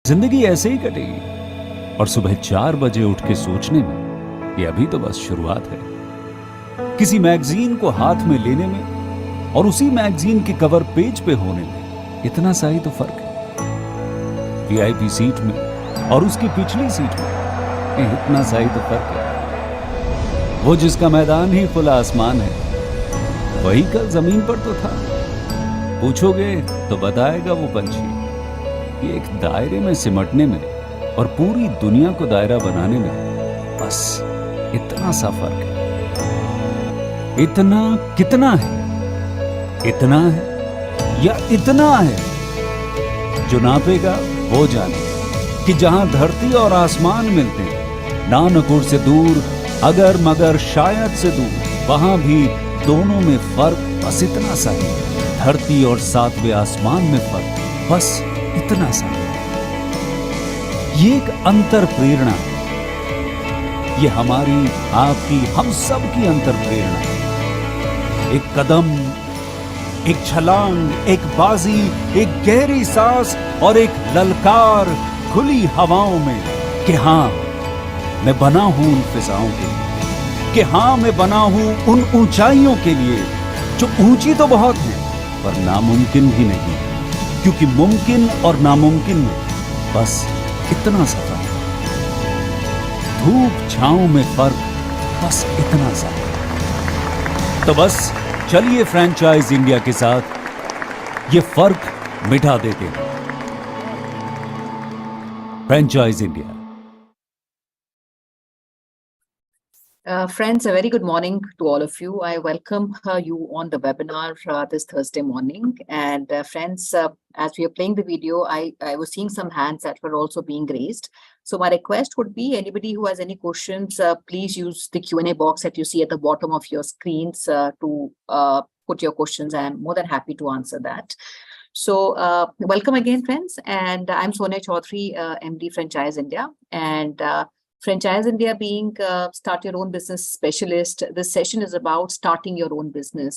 जिंदगी ऐसे ही कटेगी और सुबह 4 बजे उठ के सोचने में ये अभी तो बस शुरुआत है। किसी मैगजीन को हाथ में लेने में और उसी मैगजीन के कवर पेज पे होने में इतना सा ही तो फर्क है। वीआईपी सीट में और उसकी पिछली सीट में इतना सा ही तो फर्क है। वो जिसका मैदान ही खुला आसमान है वही कल जमीन पर तो था। पूछोगे तो बताएगा वो पंछी कि एक दायरे में सिमटने में और पूरी दुनिया को दायरा बनाने में बस इतना सा फर्क है। इतना कितना है? इतना है या इतना है? जो नापेगा वो जाने कि जहां धरती और आसमान मिलते हैं, नानकुर से दूर, अगर मगर शायद से दूर, वहां भी दोनों में फर्क बस इतना सा है। धरती और सातवें आसमान में फर्क बस इतना सा है। ये एक अंतर प्रेरणा है। ये हमारी, आपकी, हम सब की अंतर प्रेरणा है। एक कदम, एक छलांग, एक बाजी, एक गहरी सांस और एक ललकार खुली हवाओं में कि हाँ मैं बना हूं उन फिजाओं के लिए, कि हाँ मैं बना हूं उन ऊंचाइयों के लिए जो ऊंची तो बहुत है पर नामुमकिन भी नहीं, क्योंकि मुमकिन और नामुमकिन में बस इतना सा फर्क है। धूप छांव में फर्क बस इतना सा। तो बस चलिए फ्रेंचाइज इंडिया के साथ ये फर्क मिटा देते हैं। Franchise India. Friends, a very good morning to all of you. I welcome you on the webinar this Thursday morning. And friends, as we are playing the video, I was seeing some hands that were also being raised. So my request would be anybody who has any questions, please use the Q&A box that you see at the bottom of your screens to put your questions. I am more than happy to answer that. So welcome again, friends. And I'm Sonya Chowdhry, MD Franchise India. And Franchise India being start your own business specialist, this session is about starting your own business.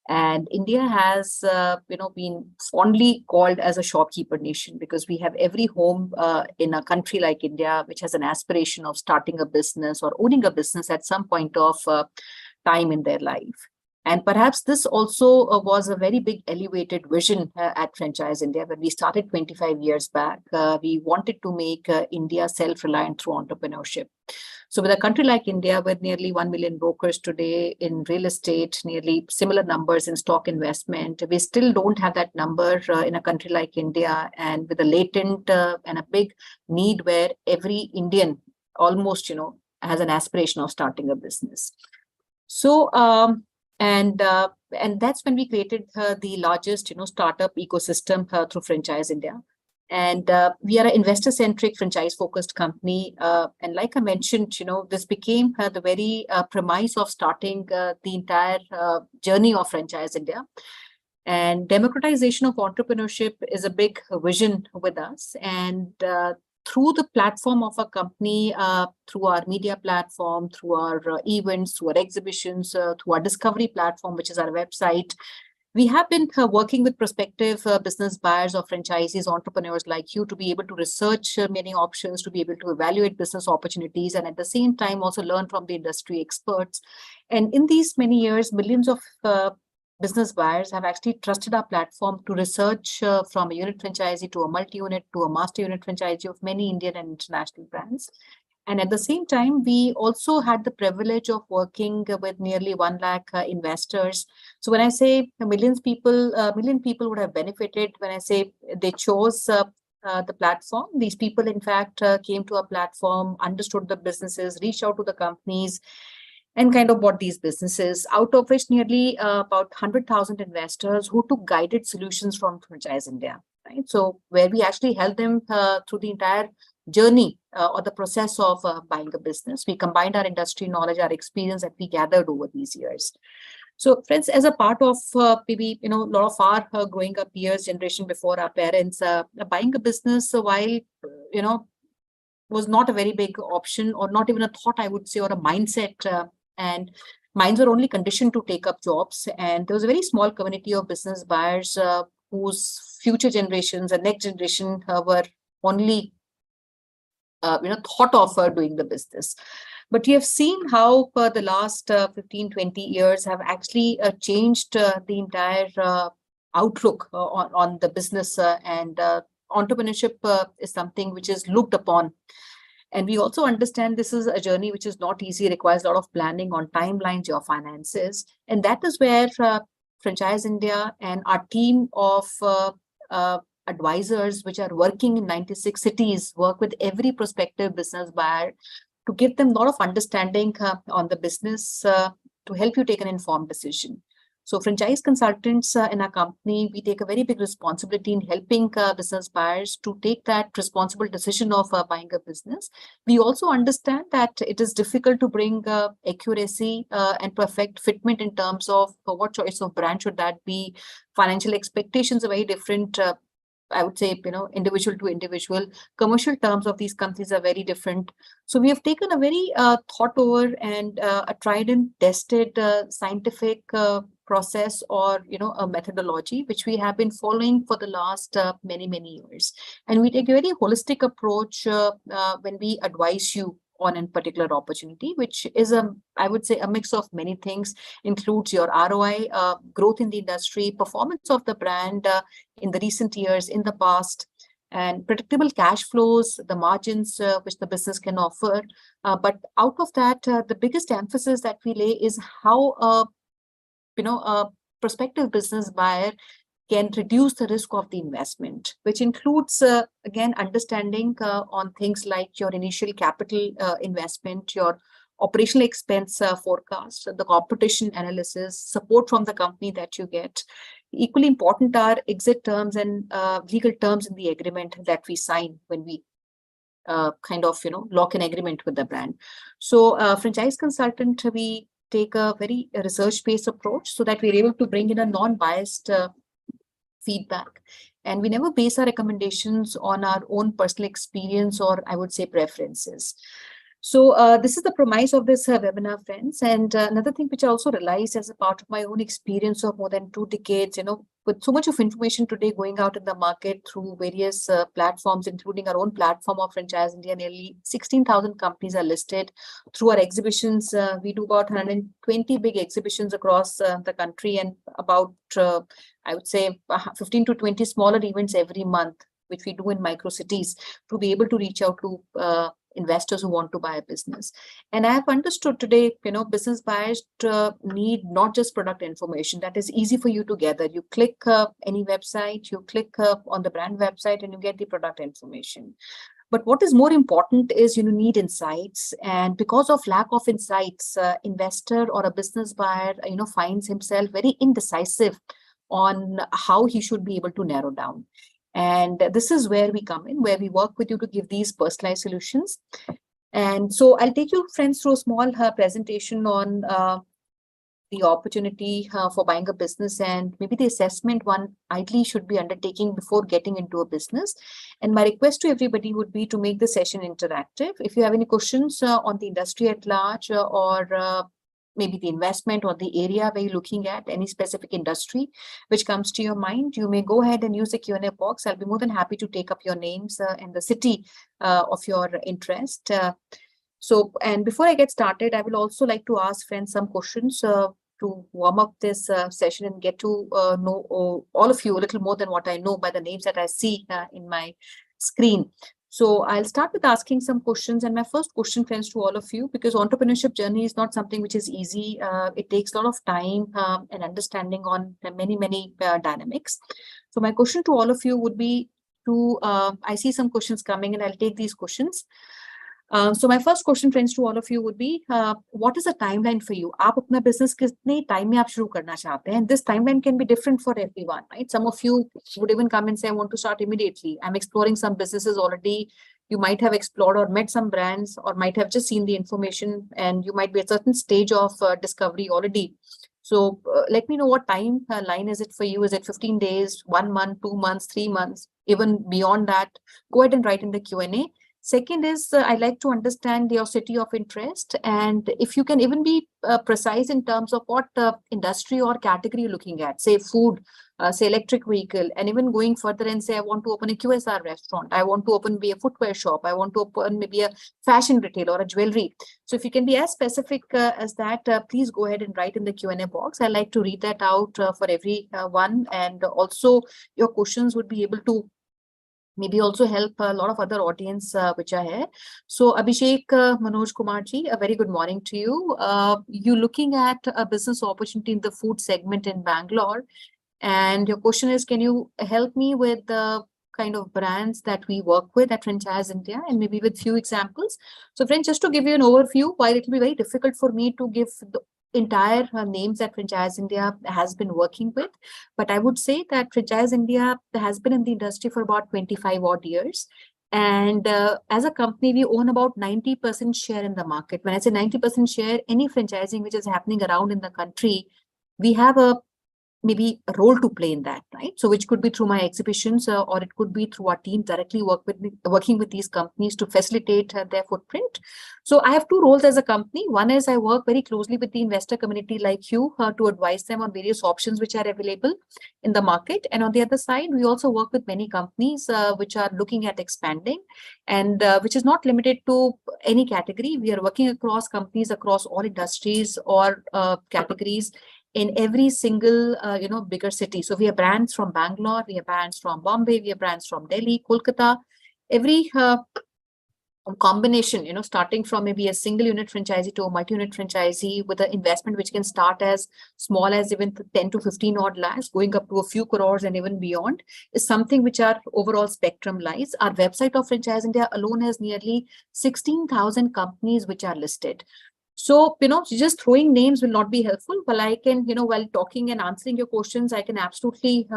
And India has, been fondly called as a shopkeeper nation because we have every home in a country like India, which has an aspiration of starting a business or owning a business at some point of time in their life. And perhaps this also was a very big elevated vision at Franchise India. When we started 25 years back, we wanted to make India self-reliant through entrepreneurship. So with a country like India, with nearly 1 million brokers today in real estate, nearly similar numbers in stock investment, we still don't have that number in a country like India, and with a latent and a big need where every Indian almost, has an aspiration of starting a business. So, and that's when we created the largest, startup ecosystem through Franchise India. And we are an investor-centric, franchise-focused company. And like I mentioned, this became the very premise of starting the entire journey of Franchise India. And democratization of entrepreneurship is a big vision with us. And through the platform of our company, through our media platform, through our events, through our exhibitions, through our discovery platform, which is our website, we have been working with prospective business buyers or franchisees, entrepreneurs like you, to be able to research many options, to be able to evaluate business opportunities, and at the same time also learn from the industry experts. And in these many years, millions of business buyers have actually trusted our platform to research from a unit franchisee to a multi-unit to a master unit franchisee of many Indian and international brands. And at the same time, we also had the privilege of working with nearly 1 lakh investors. So when I say a million people would have benefited, when I say they chose the platform, these people in fact came to our platform, understood the businesses, reached out to the companies, and kind of bought these businesses, out of which nearly about 100,000 investors who took guided solutions from Franchise India, right? So where we actually helped them through the entire journey or the process of buying a business. We combined our industry knowledge, our experience that we gathered over these years. So friends, as a part of maybe, a lot of our growing up years, generation before our parents, buying a business while, was not a very big option, or not even a thought, I would say, or a mindset. And minds were only conditioned to take up jobs. And there was a very small community of business buyers whose future generations and next generation were only thought of doing the business. But you have seen how the last 15, 20 years have actually changed the entire outlook on the business, and entrepreneurship is something which is looked upon. And we also understand this is a journey which is not easy, requires a lot of planning on timelines, your finances. And that is where Franchise India and our team of advisors, which are working in 96 cities, work with every prospective business buyer to give them a lot of understanding on the business to help you take an informed decision. So franchise consultants in our company, we take a very big responsibility in helping business buyers to take that responsible decision of buying a business. We also understand that it is difficult to bring accuracy and perfect fitment in terms of what choice of brand should that be. Financial expectations are very different. I would say, individual to individual. Commercial terms of these companies are very different. So we have taken a very thought over and a tried and tested scientific process, or a methodology which we have been following for the last many years. And we take a very holistic approach when we advise you on a particular opportunity, which is I would say a mix of many things, includes your ROI, growth in the industry, performance of the brand in the recent years, in the past, and predictable cash flows, the margins which the business can offer. But out of that, the biggest emphasis that we lay is how a prospective business buyer can reduce the risk of the investment, which includes, again, understanding on things like your initial capital investment, your operational expense forecast, the competition analysis, support from the company that you get. Equally important are exit terms and legal terms in the agreement that we sign when we lock an agreement with the brand. So franchise consultant, we take a very research-based approach so that we're able to bring in a non-biased feedback. And we never base our recommendations on our own personal experience, or I would say preferences. So this is the premise of this webinar, friends. And another thing which I also realized as a part of my own experience of more than 2 decades, with so much of information today going out in the market through various platforms, including our own platform of Franchise India, nearly 16,000 companies are listed. Through our exhibitions, we do about 120 big exhibitions across the country, and about, I would say, 15 to 20 smaller events every month, which we do in micro cities, to be able to reach out to investors who want to buy a business. And I have understood today, business buyers need not just product information that is easy for you to gather. You click any website, you click on the brand website, and you get the product information. But what is more important is you need insights. And because of lack of insights, investor or a business buyer, finds himself very indecisive on how he should be able to narrow down. And this is where we come in, where we work with you to give these personalized solutions. And so I'll take you, friends, through a small presentation on the opportunity for buying a business, and maybe the assessment one ideally should be undertaking before getting into a business. And my request to everybody would be to make the session interactive. If you have any questions on the industry at large, or maybe the investment or the area where you're looking at, any specific industry which comes to your mind, you may go ahead and use the Q&A box. I'll be more than happy to take up your names and the city of your interest. And before I get started, I will also like to ask friends some questions to warm up this session and get to know all of you a little more than what I know by the names that I see in my screen. So I'll start with asking some questions. And my first question, friends, to all of you, because entrepreneurship journey is not something which is easy. It takes a lot of time and understanding on many dynamics. So my question to all of you would be I see some questions coming, and I'll take these questions. So my first question, friends, to all of you would be, what is the timeline for you? आप अपना business कितने time में आप शुरू करना चाहते हैं? And this timeline can be different for everyone, right? Some of you would even come and say, I want to start immediately. I'm exploring some businesses already. You might have explored or met some brands, or might have just seen the information, and you might be at a certain stage of discovery already. So let me know what timeline is it for you. Is it 15 days, 1 month, 2 months, 3 months, even beyond that? Go ahead and write in the Q&A. Second is, I like to understand your city of interest, and if you can even be precise in terms of what industry or category you're looking at, say food, say electric vehicle, and even going further and say, I want to open a QSR restaurant, I want to open maybe a footwear shop, I want to open maybe a fashion retail or a jewelry. So if you can be as specific as that, please go ahead and write in the Q&A box. I like to read that out for everyone, and also your questions would be able to maybe also help a lot of other audience which are here. So Abhishek Manoj Kumar ji, a very good morning to you. You looking at a business opportunity in the food segment in Bangalore. And your question is, can you help me with the kind of brands that we work with at Franchise India, and maybe with few examples? So friends, just to give you an overview, while it will be very difficult for me to give the entire names that Franchise India has been working with, but I would say that Franchise India has been in the industry for about 25 odd years. And as a company, we own about 90% share in the market. When I say 90% share, any franchising which is happening around in the country, we have a maybe a role to play in that, right? So which could be through my exhibitions, or it could be through our team directly working with these companies to facilitate their footprint. So I have two roles as a company. One is I work very closely with the investor community like you to advise them on various options which are available in the market. And on the other side, we also work with many companies which are looking at expanding, and which is not limited to any category. We are working across companies across all industries or categories in every single, bigger city. So we have brands from Bangalore, we have brands from Bombay, we have brands from Delhi, Kolkata, every combination, starting from maybe a single unit franchisee to a multi-unit franchisee with an investment which can start as small as even 10 to 15 odd lakhs, going up to a few crores and even beyond, is something which our overall spectrum lies. Our website of Franchise India alone has nearly 16,000 companies which are listed. So, just throwing names will not be helpful. But I can, while talking and answering your questions, I can absolutely,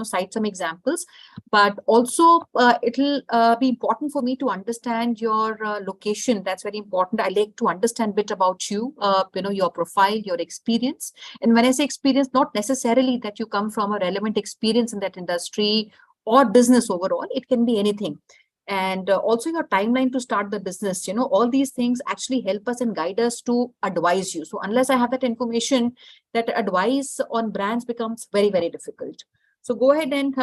cite some examples. But also, it'll be important for me to understand your location. That's very important. I like to understand a bit about you, your profile, your experience. And when I say experience, not necessarily that you come from a relevant experience in that industry or business overall. It can be anything. And also your timeline to start the business, all these things actually help us and guide us to advise you. So unless I have that information, that advice on brands becomes very, very difficult. So go ahead and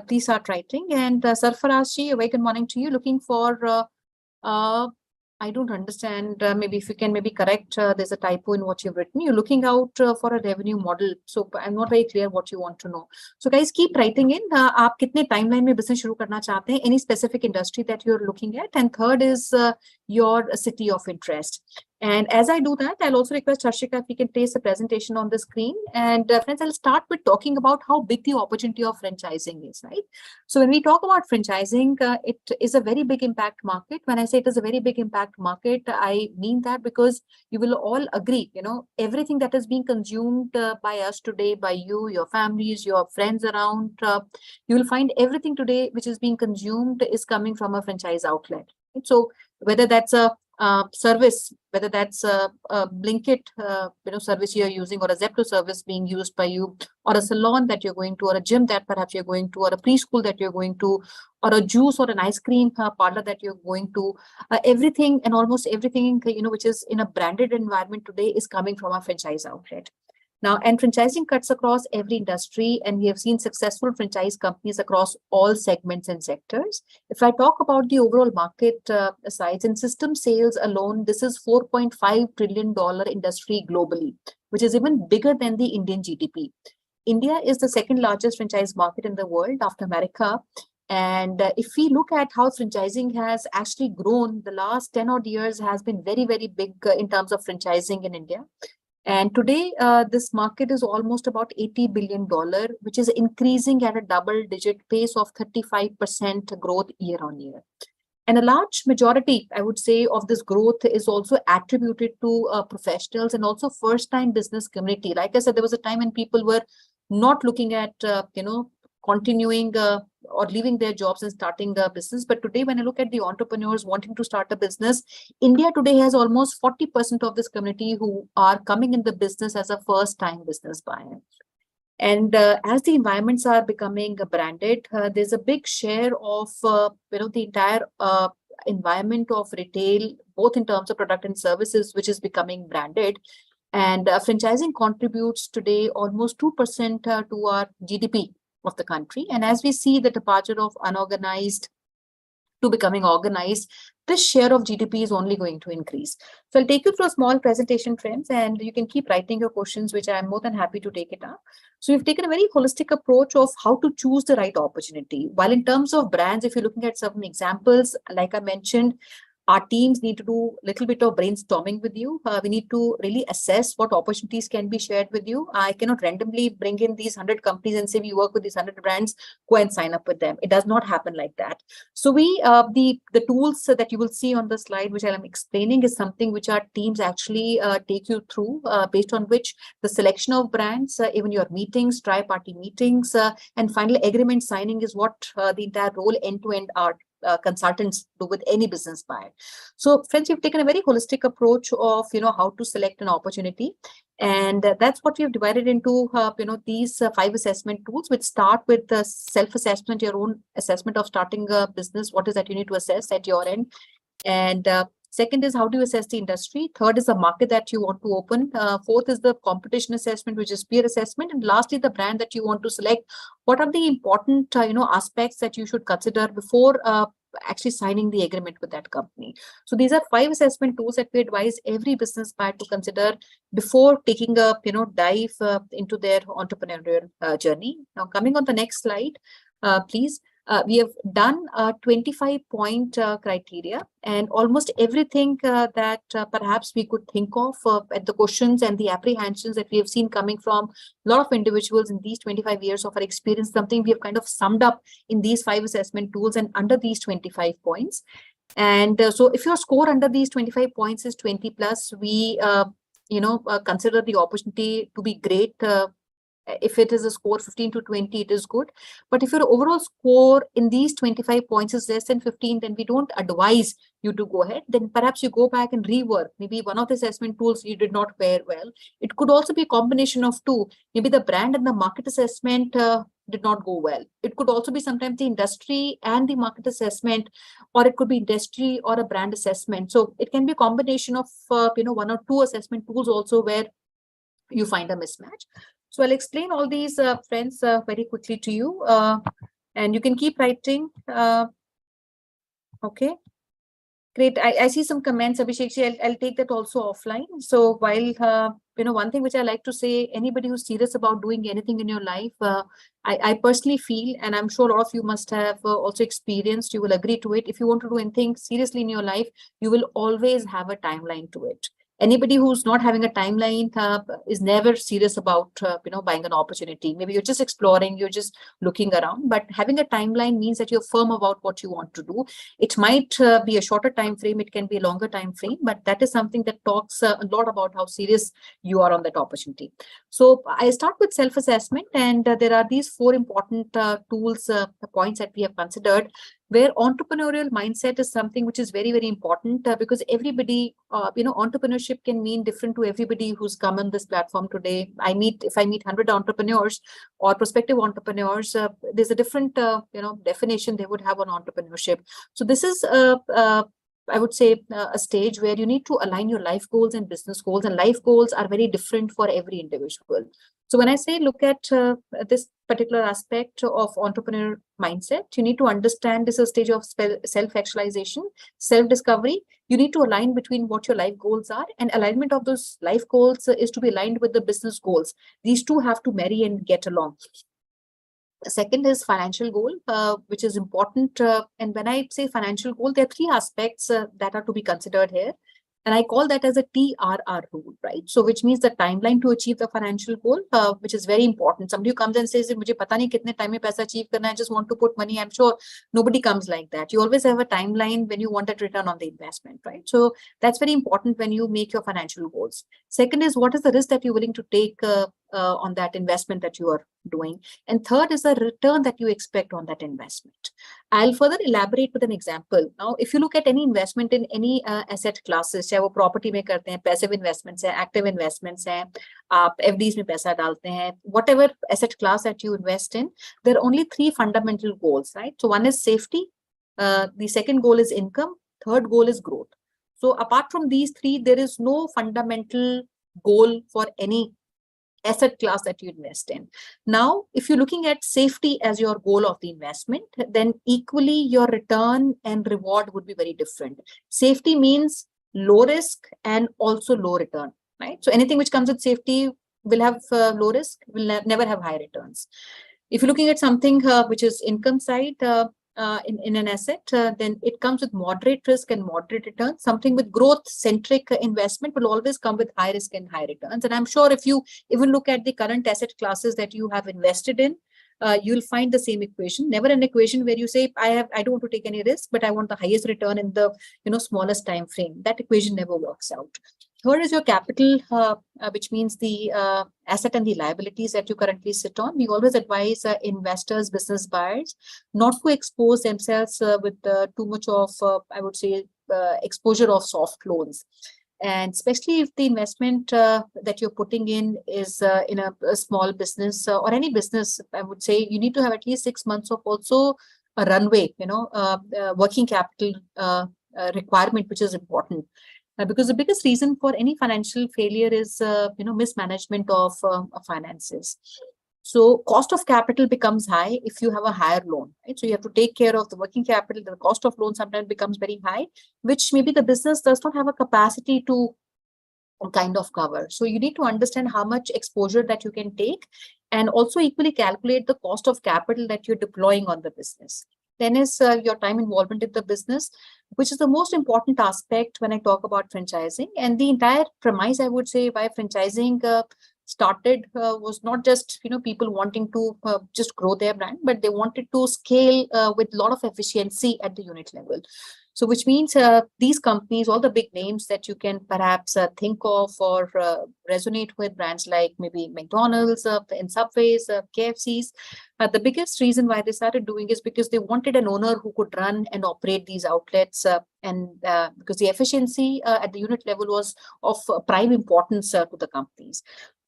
please start writing. And Sarfaraz ji, a very good morning to you. Looking for I don't understand. Maybe if you can maybe correct, there's a typo in what you've written. You're looking out for a revenue model. So I'm not very clear what you want to know. So guys, keep writing in. आप कितने timeline में business शुरू करना चाहते हैं? Any specific industry that you're looking at? And third is your city of interest. And as I do that, I'll also request Harshika if we can place a presentation on the screen. And friends, I'll start with talking about how big the opportunity of franchising is, right? So when we talk about franchising, it is a very big impact market. When I say it is a very big impact market, I mean that because you will all agree, everything that is being consumed by us today, by you, your families, your friends around, you will find everything today which is being consumed is coming from a franchise outlet. Right? So whether that's a service, whether that's a Blinkit, service you're using, or a Zepto service being used by you, or a salon that you're going to, or a gym that perhaps you're going to, or a preschool that you're going to, or a juice or an ice cream parlor that you're going to, everything and almost everything, which is in a branded environment today is coming from a franchise outlet. Now, and franchising cuts across every industry, and we have seen successful franchise companies across all segments and sectors. If I talk about the overall market size in system sales alone, this is $4.5 trillion industry globally, which is even bigger than the Indian GDP. India is the second largest franchise market in the world after America. And if we look at how franchising has actually grown, the last 10 odd years has been very, very big in terms of franchising in India. And today, this market is almost about $80 billion, which is increasing at a double-digit pace of 35% growth year on year. And a large majority, I would say, of this growth is also attributed to professionals and also first-time business community. Like I said, there was a time when people were not looking at, continuing or leaving their jobs and starting a business. But today, when I look at the entrepreneurs wanting to start a business, India today has almost 40% of this community who are coming in the business as a first-time business buyer. And as the environments are becoming branded, there's a big share of the entire environment of retail, both in terms of product and services, which is becoming branded. And franchising contributes today almost 2% to our GDP of the country. And as we see the departure of unorganized to becoming organized, this share of GDP is only going to increase. So I'll take you through a small presentation, friends, and you can keep writing your questions, which I'm more than happy to take it up. So we've taken a very holistic approach of how to choose the right opportunity. While in terms of brands, if you're looking at some examples, like I mentioned, our teams need to do a little bit of brainstorming with you. We need to really assess what opportunities can be shared with you. I cannot randomly bring in these 100 companies and say we work with these 100 brands, go and sign up with them. It does not happen like that. So the tools that you will see on the slide, which I'm explaining, is something which our teams actually take you through, based on which the selection of brands, even your meetings, tri-party meetings, and final agreement signing is what the entire role end-to-end are. Consultants do with any business buyer. So friends, we've taken a very holistic approach of how to select an opportunity, and that's what we've divided into these 5 assessment tools, which start with the self-assessment, your own assessment of starting a business. What is that you need to assess at your end? And second is how do you assess the industry? Third is the market that you want to open. Fourth is the competition assessment, which is peer assessment. And lastly, the brand that you want to select. What are the important aspects that you should consider before actually signing the agreement with that company? So these are 5 assessment tools that we advise every business buyer to consider before taking a dive into their entrepreneurial journey. Now, coming on the next slide, please. We have done a 25-point criteria, and almost everything that perhaps we could think of at the questions and the apprehensions that we have seen coming from a lot of individuals in these 25 years of our experience, something we have kind of summed up in these 5 assessment tools and under these 25 points. And so if your score under these 25 points is 20 plus, we consider the opportunity to be great. If it is a score 15 to 20, it is good. But if your overall score in these 25 points is less than 15, then we don't advise you to go ahead. Then perhaps you go back and rework. Maybe one of the assessment tools you did not fare well. It could also be a combination of 2. Maybe the brand and the market assessment did not go well. It could also be sometimes the industry and the market assessment, or it could be industry or a brand assessment. So it can be a combination of 1 or 2 assessment tools also where you find a mismatch. So I'll explain all these, friends, very quickly to you, and you can keep writing. Okay, great. I see some comments, Abhishek. I'll take that also offline. So while one thing which I like to say, anybody who's serious about doing anything in your life, I personally feel, and I'm sure a lot of you must have also experienced, you will agree to it. If you want to do anything seriously in your life, you will always have a timeline to it. Anybody who's not having a timeline is never serious about buying an opportunity. Maybe you're just exploring, you're just looking around, but having a timeline means that you're firm about what you want to do. It might be a shorter time frame, it can be a longer time frame, but that is something that talks a lot about how serious you are on that opportunity. So I start with self-assessment, and there are these 4 important tools, points that we have considered, where entrepreneurial mindset is something which is very, very important, because everybody, entrepreneurship can mean different to everybody who's come on this platform today. If I meet 100 entrepreneurs or prospective entrepreneurs, there's a different, definition they would have on entrepreneurship. So this is I would say a stage where you need to align your life goals and business goals, and life goals are very different for every individual. So when I say look at this particular aspect of entrepreneur mindset, you need to understand this is a stage of self-actualization, self-discovery. You need to align between what your life goals are, and alignment of those life goals is to be aligned with the business goals. These two have to marry and get along. The second is financial goal, which is important. And when I say financial goal, there are 3 aspects that are to be considered here. And I call that as a TRR rule, right? So which means the timeline to achieve the financial goal, which is very important. Somebody who comes and says, "Mujhe pata nahi kitne time mein paisa achieve karna, I just want to put money." I'm sure nobody comes like that. You always have a timeline when you want that return on the investment, right? So that's very important when you make your financial goals. Second is what is the risk that you're willing to take on that investment that you are doing. And third is the return that you expect on that investment. I'll further elaborate with an example. Now, if you look at any investment in any asset classes, चाहे वो property में करते हैं, passive investments हैं, active investments हैं, आप FDs में पैसा डालते हैं, whatever asset class that you invest in, there are only three fundamental goals, right? So one is safety, the second goal is income, third goal is growth. So apart from these three, there is no fundamental goal for any asset class that you invest in. Now, if you're looking at safety as your goal of the investment, then equally your return and reward would be very different. Safety means low risk and also low return, right? So anything which comes with safety will have low risk, will never have high returns. If you're looking at something which is income side, in an asset, then it comes with moderate risk and moderate return. Something with growth-centric investment will always come with high risk and high returns. And I'm sure if you even look at the current asset classes that you have invested in, you'll find the same equation. Never an equation where you say, I don't want to take any risk, but I want the highest return in the smallest time frame. That equation never works out. Third is your capital, which means the asset and the liabilities that you currently sit on. We always advise investors, business buyers, not to expose themselves with too much of, I would say, exposure of soft loans. And especially if the investment that you're putting in is in a small business or any business, I would say you need to have at least 6 months of also a runway, working capital requirement, which is important. Because the biggest reason for any financial failure is, mismanagement of finances. So cost of capital becomes high if you have a higher loan, right? So you have to take care of the working capital. The cost of loan sometimes becomes very high, which maybe the business does not have a capacity to kind of cover. So you need to understand how much exposure that you can take and also equally calculate the cost of capital that you're deploying on the business. Then is your time involvement in the business, which is the most important aspect when I talk about franchising. And the entire premise, I would say, why franchising started was not just people wanting to just grow their brand, but they wanted to scale with a lot of efficiency at the unit level. So which means these companies, all the big names that you can perhaps think of or resonate with, brands like maybe McDonald's, and Subways, KFCs, the biggest reason why they started doing is because they wanted an owner who could run and operate these outlets, and because the efficiency at the unit level was of prime importance to the companies.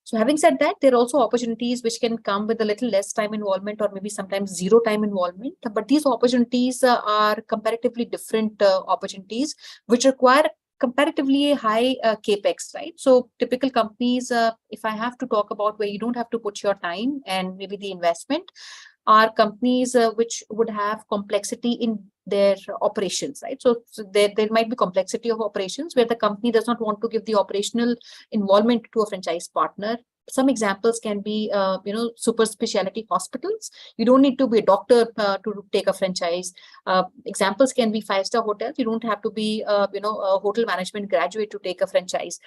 So having said that, there are also opportunities which can come with a little less time involvement or maybe sometimes zero time involvement. But these opportunities are comparatively different opportunities which require comparatively high capex, right? So typical companies, if I have to talk about where you don't have to put your time and maybe the investment, are companies which would have complexity in their operations, right? So there might be complexity of operations where the company does not want to give the operational involvement to a franchise partner. Some examples can be, super specialty hospitals. You don't need to be a doctor to take a franchise. Examples can be 5-star hotels. You don't have to be, a hotel management graduate to take a franchise,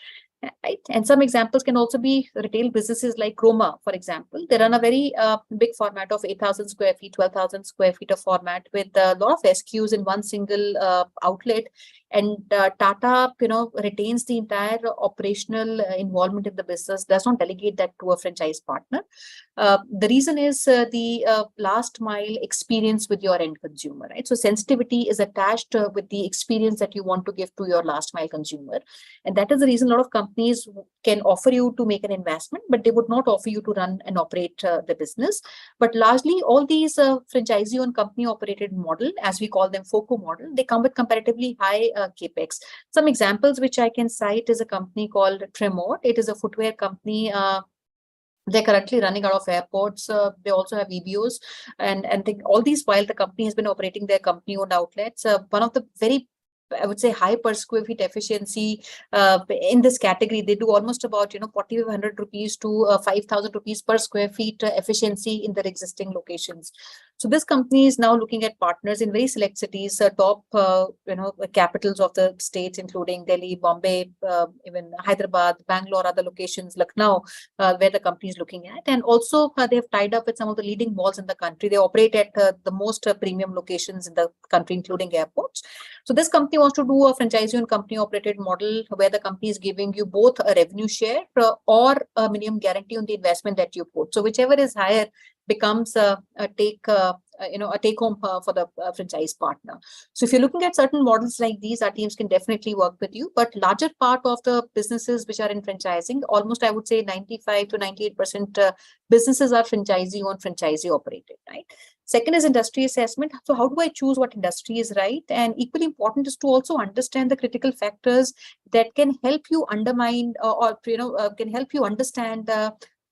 right? And some examples can also be retail businesses like Roma, for example. They run a very big format of 8,000 square feet, 12,000 square feet of format with a lot of SKUs in one single outlet. And Tata, retains the entire operational involvement in the business, does not delegate that to a franchise partner. The reason is the last mile experience with your end consumer, right? So sensitivity is attached with the experience that you want to give to your last mile consumer. And that is the reason a lot of companies can offer you to make an investment, but they would not offer you to run and operate the business. But largely all these franchisee-owned company operated model, as we call them FOCO model, they come with comparatively high capex. Some examples which I can cite is a company called Tremor. It is a footwear company. They're currently running out of airports. They also have EBOs, and all these while the company has been operating their company-owned outlets. One of the very, I would say, high per square feet efficiency in this category. They do almost about 4,500 rupees to 5,000 rupees per square feet efficiency in their existing locations. So this company is now looking at partners in very select cities, top capitals of the states, including Delhi, Bombay, even Hyderabad, Bangalore, other locations, Lucknow, where the company is looking at. And also they have tied up with some of the leading malls in the country. They operate at the most premium locations in the country, including airports. So this company wants to do a franchisee-owned company-operated model where the company is giving you both a revenue share or a minimum guarantee on the investment that you put. So whichever is higher, becomes a take home for the franchise partner. So if you're looking at certain models like these, our teams can definitely work with you. But larger part of the businesses which are in franchising, almost I would say 95 to 98% businesses are franchisee owned, franchisee operated, right? Second is industry assessment. So how do I choose what industry is right? And equally important is to also understand the critical factors that can help you undermine can help you understand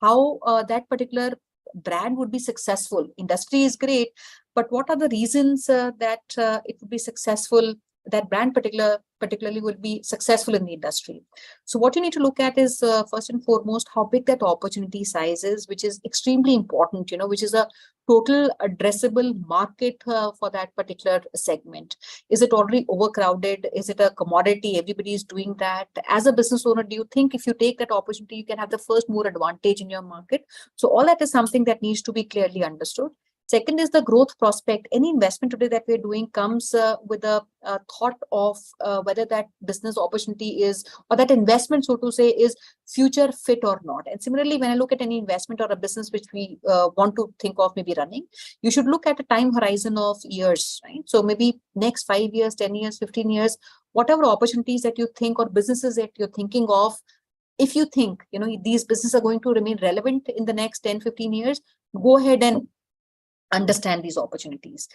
how that particular brand would be successful. Industry is great, but what are the reasons that it would be successful, that brand particularly will be successful in the industry? So what you need to look at is first and foremost how big that opportunity size is, which is extremely important, which is a total addressable market for that particular segment. Is it already overcrowded? Is it a commodity? Everybody is doing that. As a business owner, do you think if you take that opportunity, you can have the first mover advantage in your market? So all that is something that needs to be clearly understood. Second is the growth prospect. Any investment today that we're doing comes with a thought of whether that business opportunity is, or that investment, so to say, is future fit or not. And similarly, when I look at any investment or a business which we want to think of maybe running, you should look at a time horizon of years, right? So maybe next 5 years, 10 years, 15 years, whatever opportunities that you think or businesses that you're thinking of, if you think, these businesses are going to remain relevant in the next 10, 15 years, go ahead and understand these opportunities.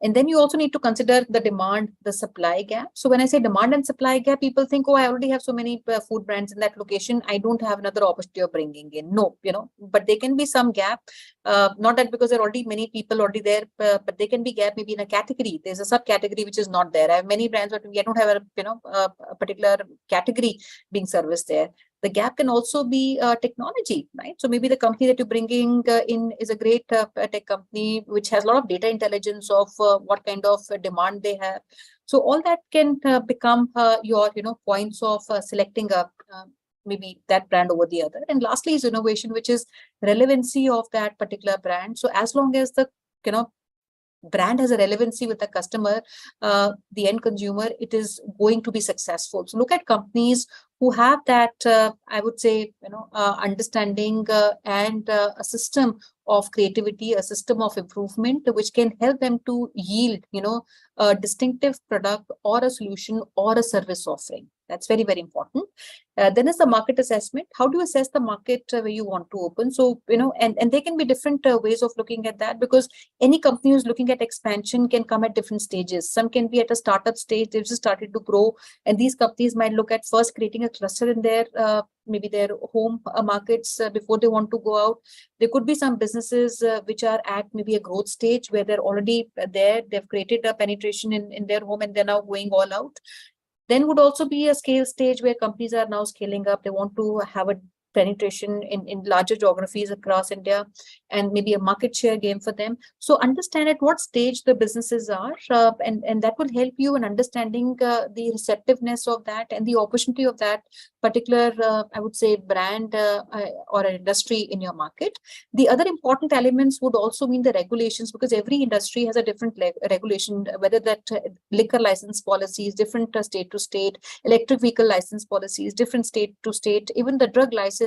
And then you also need to consider the demand, the supply gap. So when I say demand and supply gap, people think, oh, I already have so many food brands in that location, I don't have another opportunity of bringing in. No, but there can be some gap. Not that because there are already many people already there, but there can be gap maybe in a category. There's a subcategory which is not there. I have many brands, but we don't have a particular category being serviced there. The gap can also be technology, right? So maybe the company that you're bringing in is a great tech company which has a lot of data intelligence of what kind of demand they have. So all that can become your points of selecting a maybe that brand over the other. And lastly is innovation, which is relevancy of that particular brand. So as long as the brand has a relevancy with the customer, the end consumer, it is going to be successful. So look at companies who have that, I would say, understanding and a system of creativity, a system of improvement, which can help them to yield, a distinctive product or a solution or a service offering. That's very, very important. Then is the market assessment. How do you assess the market where you want to open? So, and there can be different ways of looking at that, because any company who's looking at expansion can come at different stages. Some can be at a startup stage, they've just started to grow. And these companies might look at first creating a cluster in their, maybe their home markets before they want to go out. There could be some businesses which are at maybe a growth stage where they're already there. They've created a penetration in their home and they're now going all out. Then would also be a scale stage where companies are now scaling up. They want to have a penetration in larger geographies across India and maybe a market share game for them. So understand at what stage the businesses are, and that will help you in understanding the receptiveness of that and the opportunity of that particular, I would say, brand or an industry in your market. The other important elements would also mean the regulations, because every industry has a different regulation, whether that liquor license policies, different state to state, electric vehicle license policies, different state to state, even the drug license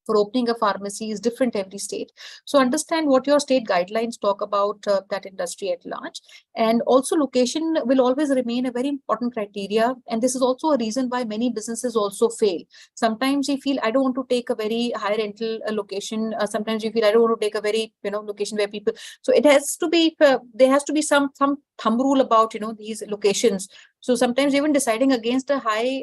for opening a pharmacy is different every state. So understand what your state guidelines talk about that industry at large. And also location will always remain a very important criteria. And this is also a reason why many businesses also fail. Sometimes you feel, I don't want to take a very high rental location. Sometimes you feel, I don't want to take a very, location where people, so it has to be, there has to be some thumb rule about, these locations. So sometimes even deciding against a high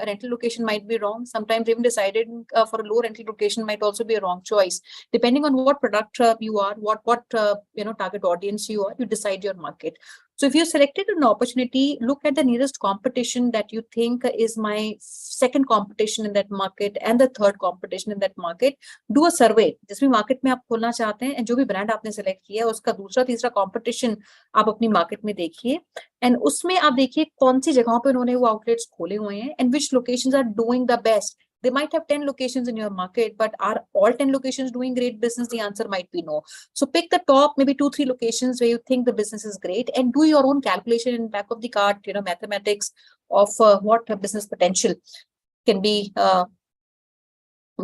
rental location might be wrong. Sometimes even deciding for a low rental location might also be a wrong choice. Depending on what product you are, what target audience you are, you decide your market. So if you selected an opportunity, look at the nearest competition that you think is my second competition in that market and the third competition in that market. Do a survey. जिस भी market में आप खोलना चाहते हैं, and जो भी brand आपने select किया है, उसका दूसरा तीसरा competition आप अपनी market में देखिए, and उसमें आप देखिए कौन सी जगहों पे उन्होंने वो outlets खोले हुए हैं, and which locations are doing the best. They might have 10 locations in your market, but are all 10 locations doing great business? The answer might be no. So pick the top, maybe 2-3 locations where you think the business is great, and do your own calculation in back of the cart, mathematics of what business potential can be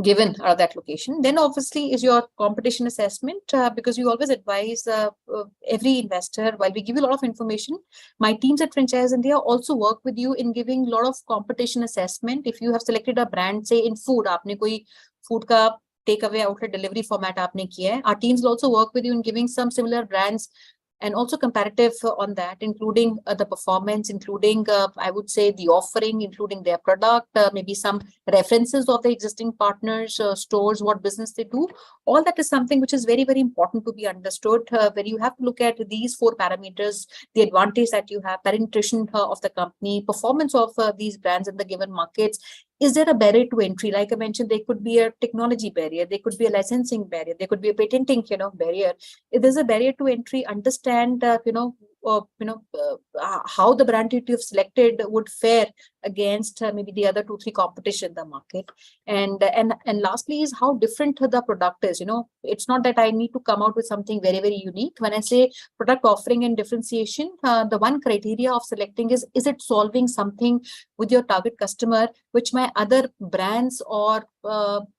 given out of that location. Then obviously is your competition assessment, because we always advise every investor, while we give you a lot of information, my teams at Franchise India also work with you in giving a lot of competition assessment. If you have selected a brand, say in food, aapne koi food ka takeaway outlet delivery format aapne kiya hai, our teams will also work with you in giving some similar brands and also comparative on that, including the performance, including, I would say, the offering, including their product, maybe some references of the existing partners, stores, what business they do. All that is something which is very, very important to be understood, where you have to look at these 4 parameters, the advantage that you have, penetration of the company, performance of these brands in the given markets. Is there a barrier to entry? Like I mentioned, there could be a technology barrier, there could be a licensing barrier, there could be a patenting, barrier. If there's a barrier to entry, understand, how the brand that you've selected would fare against maybe the other 2-3 competition in the market. And lastly is how different the product is. It's not that I need to come out with something very, very unique. When I say product offering and differentiation, the one criteria of selecting is it solving something with your target customer, which my other brands or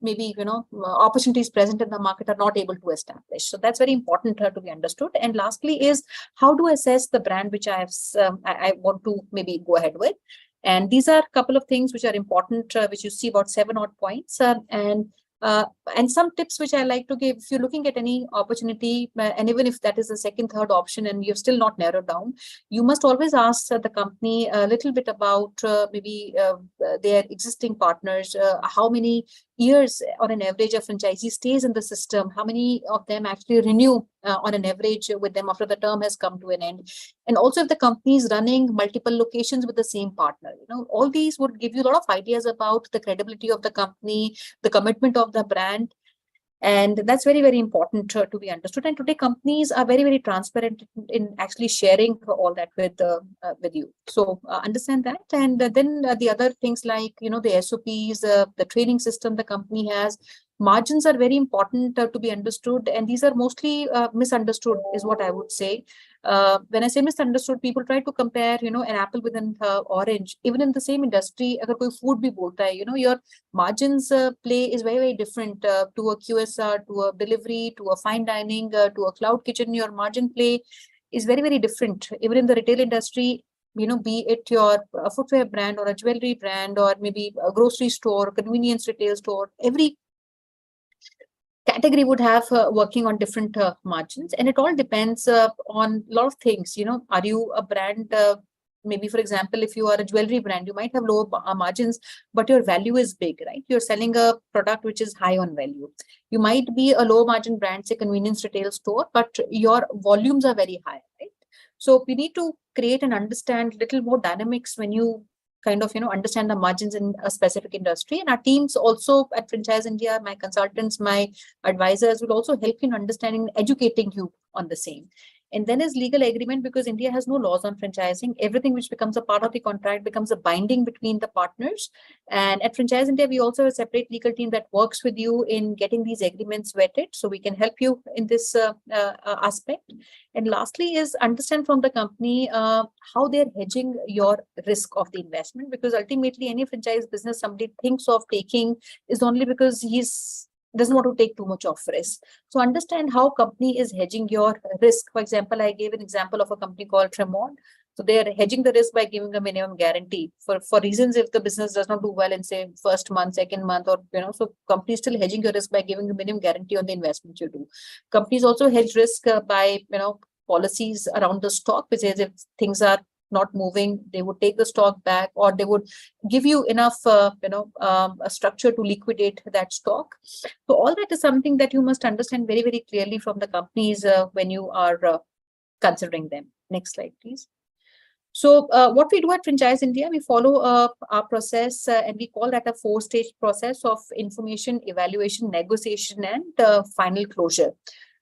maybe opportunities present in the market are not able to establish. So that's very important to be understood. And lastly is how to assess the brand which I want to maybe go ahead with. And these are a couple of things which are important, which you see about 7 odd points, and some tips which I like to give. If you're looking at any opportunity, and even if that is the second, third option, and you've still not narrowed down, you must always ask the company a little bit about maybe their existing partners, how many years on an average a franchisee stays in the system, how many of them actually renew on an average with them after the term has come to an end. And also if the company is running multiple locations with the same partner, all these would give you a lot of ideas about the credibility of the company, the commitment of the brand. And that's very, very important to be understood. And today companies are very, very transparent in actually sharing all that with you. So understand that. And then the other things like, the SOPs, the training system the company has. Margins are very important to be understood. And these are mostly misunderstood is what I would say. When I say misunderstood, people try to compare, an apple with an orange. Even in the same industry, agar koi food bhi bolta hai, your margins play is very, very different to a QSR, to a delivery, to a fine dining, to a cloud kitchen. Your margin play is very, very different. Even in the retail industry, be it your footwear brand or a jewelry brand or maybe a grocery store, convenience retail store, every category would have working on different margins, and it all depends on a lot of things. Are you a brand, maybe for example, if you are a jewelry brand, you might have low margins, but your value is big, right? You're selling a product which is high on value. You might be a low margin brand, say convenience retail store, but your volumes are very high, right? So we need to create and understand little more dynamics when you kind of understand the margins in a specific industry. And our teams also at Franchise India, my consultants, my advisors will also help you in understanding, educating you on the same. And then is legal agreement, because India has no laws on franchising. Everything which becomes a part of the contract becomes a binding between the partners. And at Franchise India, we also have a separate legal team that works with you in getting these agreements vetted. So we can help you in this aspect. And lastly is understand from the company how they're hedging your risk of the investment, because ultimately any franchise business somebody thinks of taking is only because he's doesn't want to take too much of risk. So understand how company is hedging your risk. For example, I gave an example of a company called Tremont. So they are hedging the risk by giving a minimum guarantee for reasons if the business does not do well in say first month, second month, or so company is still hedging your risk by giving a minimum guarantee on the investment you do. Companies also hedge risk by policies around the stock, which is if things are not moving, they would take the stock back, or they would give you enough a structure to liquidate that stock. So all that is something that you must understand very, very clearly from the companies when you are considering them. Next slide, please. So what we do at Franchise India, we follow our process and we call that a 4-stage process of information, evaluation, negotiation, and final closure.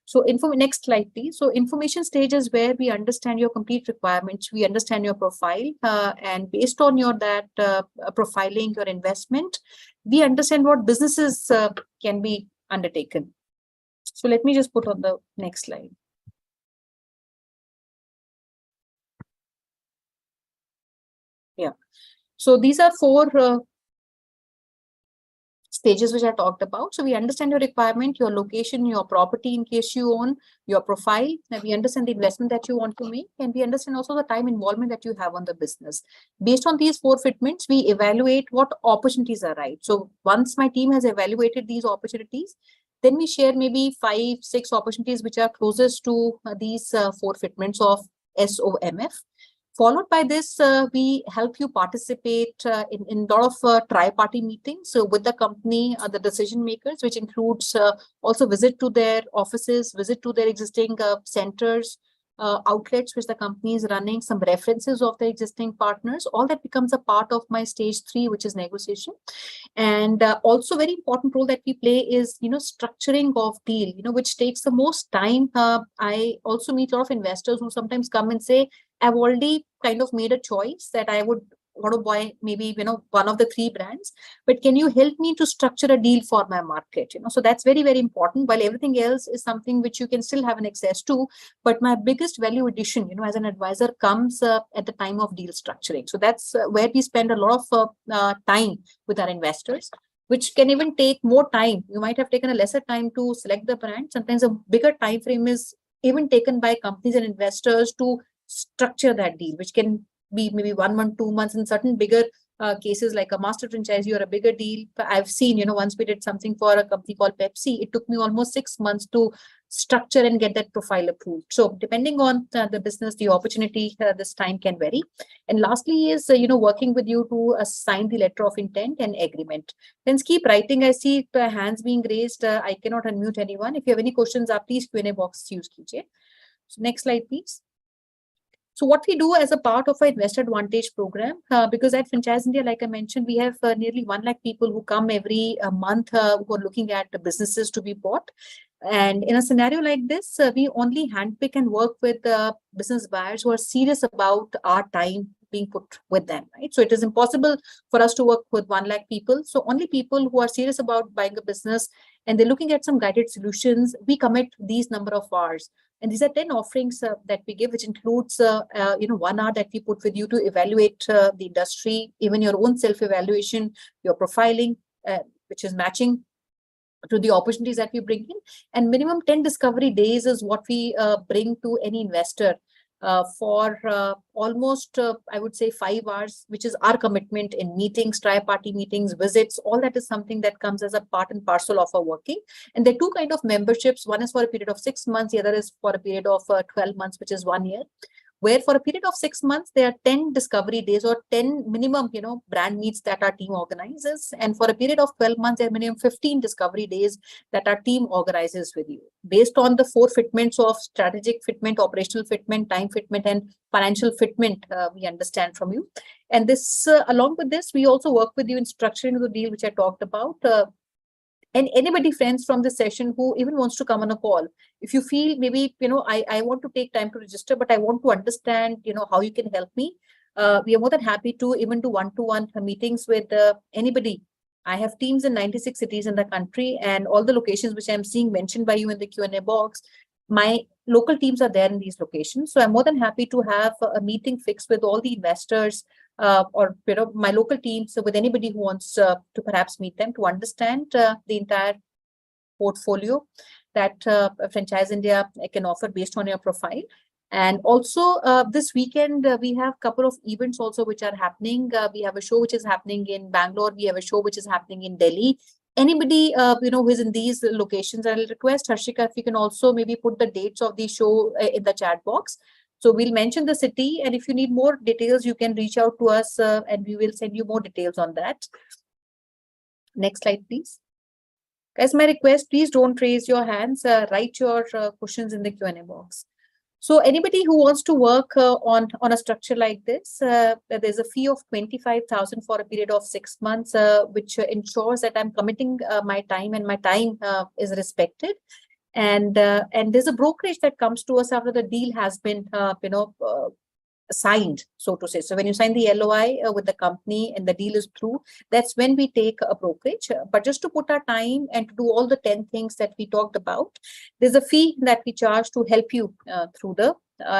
So next slide, please. So information stage is where we understand your complete requirements. We understand your profile, and based on your profiling, your investment, we understand what businesses can be undertaken. So let me just put on the next slide. Yeah. So these are 4 stages which I talked about. So we understand your requirement, your location, your property in case you own, your profile. Now we understand the investment that you want to make, and we understand also the time involvement that you have on the business. Based on these 4 fitments, we evaluate what opportunities are right. So once my team has evaluated these opportunities, then we share maybe 5, 6 opportunities which are closest to these 4 fitments of SOMF. Followed by this, we help you participate in a lot of tri-party meetings with the company, the decision makers, which includes also visit to their offices, visit to their existing centers, outlets which the company is running, some references of the existing partners. All that becomes a part of my stage 3, which is negotiation. And also very important role that we play is, structuring of deal, which takes the most time. I also meet a lot of investors who sometimes come and say, I've already kind of made a choice that I would want to buy maybe, one of the 3 brands, but can you help me to structure a deal for my market? So that's very, very important. While everything else is something which you can still have an access to, but my biggest value addition, as an advisor comes at the time of deal structuring. So that's where we spend a lot of time with our investors, which can even take more time. You might have taken a lesser time to select the brand. Sometimes a bigger time frame is even taken by companies and investors to structure that deal, which can be maybe 1 month, 2 months in certain bigger cases like a master franchisee or a bigger deal. I've seen, once we did something for a company called Pepsi, it took me almost 6 months to structure and get that profile approved. So depending on the business, the opportunity, this time can vary. And lastly is, working with you to sign the letter of intent and agreement. Friends, keep writing. I see hands being raised. I cannot unmute anyone. If you have any questions, please Q&A box use kijiye. So next slide, please. So what we do as a part of our Investor Advantage program, because at Franchise India, like I mentioned, we have nearly 1 lakh people who come every month who are looking at the businesses to be bought. And in a scenario like this, we only handpick and work with business buyers who are serious about our time being put with them, right? So it is impossible for us to work with 1 lakh people. So only people who are serious about buying a business and they're looking at some guided solutions, we commit these number of hours. And these are 10 offerings that we give, which includes, 1 hour that we put with you to evaluate the industry, even your own self-evaluation, your profiling, which is matching to the opportunities that we bring in. And minimum 10 discovery days is what we bring to any investor for almost, I would say 5 hours, which is our commitment in meetings, tri-party meetings, visits. All that is something that comes as a part and parcel of our working. And there are 2 kinds of memberships. One is for a period of 6 months. The other is for a period of 12 months, which is 1 year. Where for a period of 6 months, there are 10 discovery days or 10 minimum, brand meets that our team organizes. And for a period of 12 months, there are minimum 15 discovery days that our team organizes with you. Based on the 4 fitments of strategic fitment, operational fitment, time fitment, and financial fitment, we understand from you. And this, along with this, we also work with you in structuring the deal, which I talked about. And anybody, friends, from this session who even wants to come on a call, if you feel maybe, I want to take time to register, but I want to understand, how you can help me. We are more than happy to even do one-to-one meetings with anybody. I have teams in 96 cities in the country, and all the locations which I'm seeing mentioned by you in the Q&A box, my local teams are there in these locations. So I'm more than happy to have a meeting fixed with all the investors or my local teams, so with anybody who wants to perhaps meet them to understand the entire portfolio that Franchise India can offer based on your profile. And also this weekend, we have a couple of events also which are happening. We have a show which is happening in Bangalore. We have a show which is happening in Delhi. Anybody, who is in these locations, I'll request Harshika if you can also maybe put the dates of the show in the chat box. So we'll mention the city, and if you need more details, you can reach out to us and we will send you more details on that. Next slide, please. Guys, my request, please don't raise your hands. Write your questions in the Q&A box. So anybody who wants to work on a structure like this, there's a fee of 25,000 for a period of 6 months, which ensures that I'm committing my time and my time is respected. And there's a brokerage that comes to us after the deal has been, signed, so to say. So when you sign the LOI with the company and the deal is through, that's when we take a brokerage. But just to put our time and to do all the 10 things that we talked about, there's a fee that we charge to help you through the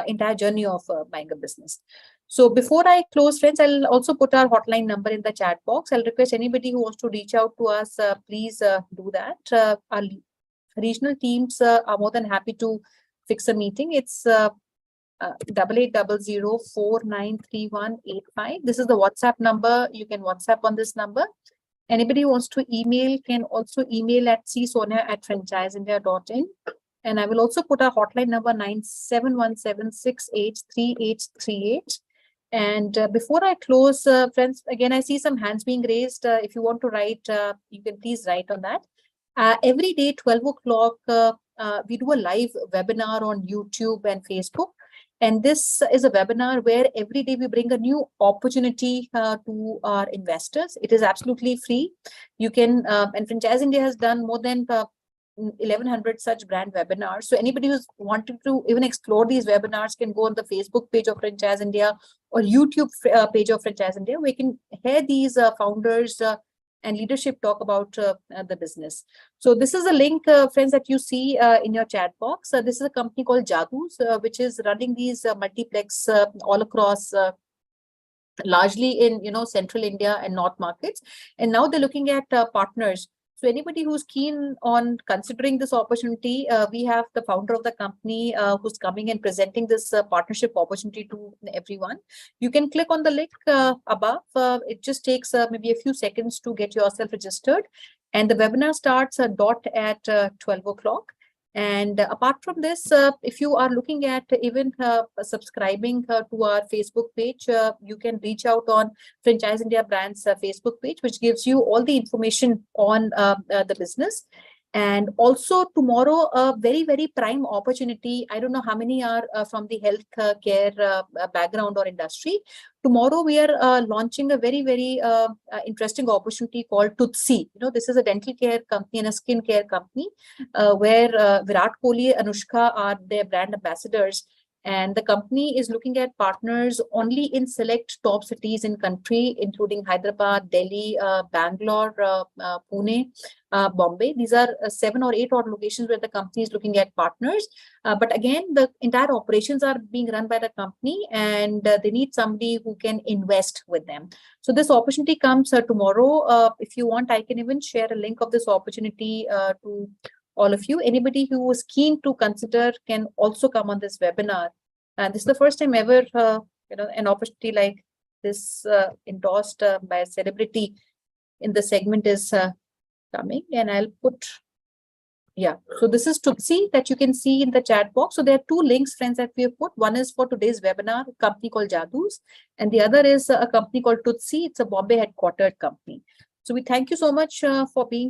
entire journey of buying a business. So before I close, friends, I'll also put our hotline number in the chat box. I'll request anybody who wants to reach out to us, please do that. Our regional teams are more than happy to fix a meeting. It's 8800493185. This is the WhatsApp number. You can WhatsApp on this number. Anybody who wants to email can also email at csonia@franchiseindia.in. And I will also put our hotline number 9717683838. And before I close, friends, again, I see some hands being raised. If you want to write, you can please write on that. Every day, 12 o'clock, we do a live webinar on YouTube and Facebook. And this is a webinar where every day we bring a new opportunity to our investors. It is absolutely free. You can, and Franchise India has done more than 1100 such brand webinars. So anybody who's wanting to even explore these webinars can go on the Facebook page of Franchise India or YouTube page of Franchise India. We can hear these founders and leadership talk about the business. So this is a link, friends, that you see in your chat box. This is a company called Jadoo's, which is running these multiplex all across largely in central India and north markets. And now they're looking at partners. So anybody who's keen on considering this opportunity, we have the founder of the company who's coming and presenting this partnership opportunity to everyone. You can click on the link above. It just takes maybe a few seconds to get yourself registered. And the webinar starts at 12 o'clock. And apart from this, if you are looking at even subscribing to our Facebook page, you can reach out on Franchise India Brands Facebook page, which gives you all the information on the business. And also tomorrow, a very, very prime opportunity. I don't know how many are from the health care background or industry. Tomorrow, we are launching a very, very interesting opportunity called Tutsi. This is a dental care company and a skin care company where Virat Kohli, Anushka are their brand ambassadors. And the company is looking at partners only in select top cities in country, including Hyderabad, Delhi, Bangalore, Pune, Bombay. These are 7 or 8 odd locations where the company is looking at partners. But again, the entire operations are being run by the company, and they need somebody who can invest with them. So this opportunity comes tomorrow. If you want, I can even share a link of this opportunity to all of you. Anybody who is keen to consider can also come on this webinar. And this is the first time ever, an opportunity like this endorsed by a celebrity in the segment is coming. And I'll put, so this is Tutsi that you can see in the chat box. So there are 2 links, friends, that we have put. One is for today's webinar, a company called Jadoo's, and the other is a company called Tutsi. It's a Bombay headquartered company. So we thank you so much for being